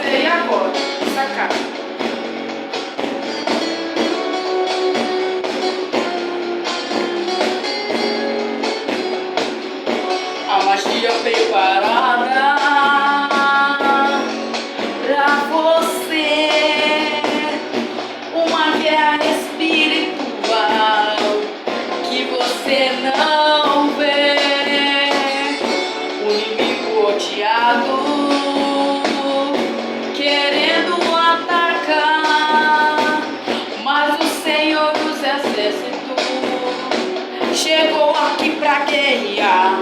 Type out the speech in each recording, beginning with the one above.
você e agora, sacar. A magia preparada pra você, uma guerra espiritual que você não vê, o inimigo odiado querendo atacar, mas o Senhor dos Exércitos chegou aqui pra guerrear.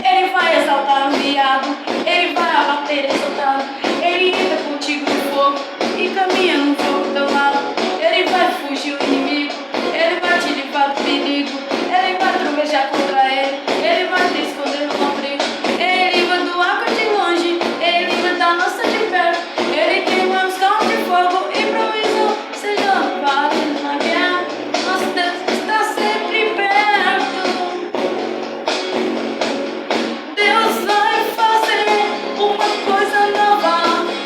Ele vai exaltar o humilhado, ele vai abater exaltado, ele entra contigo no fogo e caminha no fogo do teu lado. Ele vai fugir o inimigo, ele vai te livrar do perigo, ele vai trovejar contra ele, ele vai te esconder no abrigo. Ele livra do água de longe, ele livra da lança de perto, ele queima os carros de fogo e provisão seja louvado na guerra. Nosso Deus está sempre perto. Deus vai fazer uma coisa nova,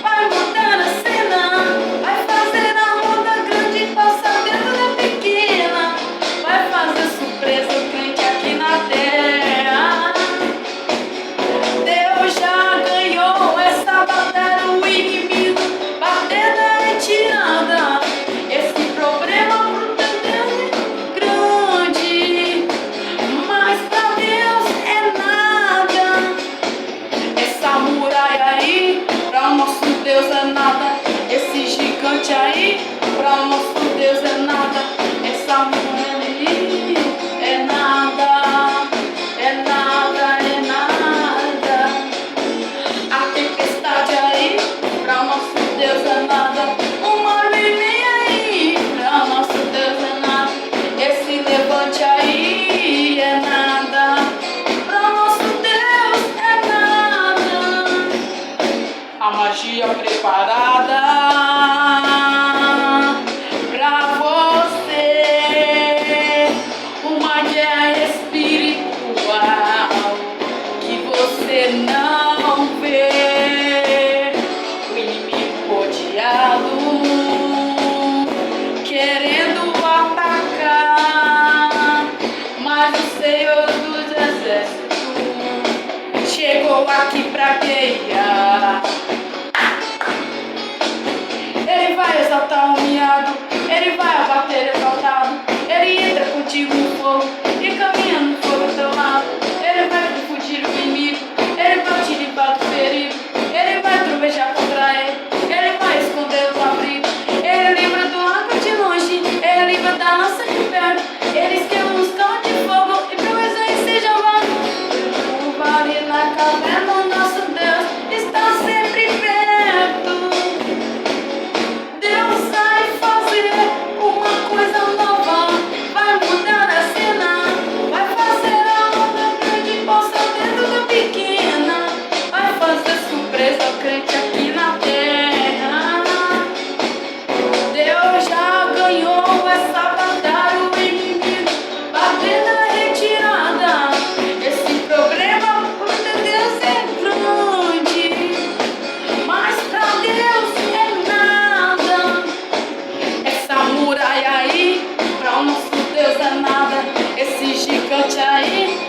vai mudar a cena, vai fazer a onda grande passar dentro da pequena, vai fazer surpresa o crente aqui na terra. Deus já ganhou essa batalha, o inimigo bater na retirada. Esse problema pro teu Deus é grande, mas pra Deus é nada. Essa muralha aí, pra o nosso Deus é nada. Esse gigante aí, pra o nosso Deus é nada. Essa muralha aí é nada, é nada, é nada. A tempestade aí, pra o nosso Deus é nada. O mar vem aí, pra o nosso Deus é nada. Esse levante aí é nada, pra o nosso Deus é nada. A magia preparada pra você, uma guerra espiritual que você não vê, o inimigo odiado querendo atacar, mas o Senhor dos Exércitos chegou aqui pra guerrear. Ele vai exaltar o humilhado, ele vai abater exaltado, ele entra contigo no fogo e caminha no fogo ao teu lado. Ele vai fugir o inimigo, ele vai te livrar do perigo, ele vai trovejar contra ele, ele vai esconder os abrigos, ele livra do água de longe, ele livra da lança de perto, ele esquema os carros de fogo e provisão seja louvado. No vale, na caverna, o nosso Deus está sempre perto. Deus vai fazer uma coisa nova, vai mudar a cena, vai fazer a onda grande passar dentro da pequena, vai fazer surpresa ao crente aqui na terra. Deus já ganhou essa batalha, o inimigo bater na retirada. Esse problema pro teu Deus é grande, mas pra Deus é nada. Essa muralha aí, pra o nosso Deus é nada. Esse gigante aí,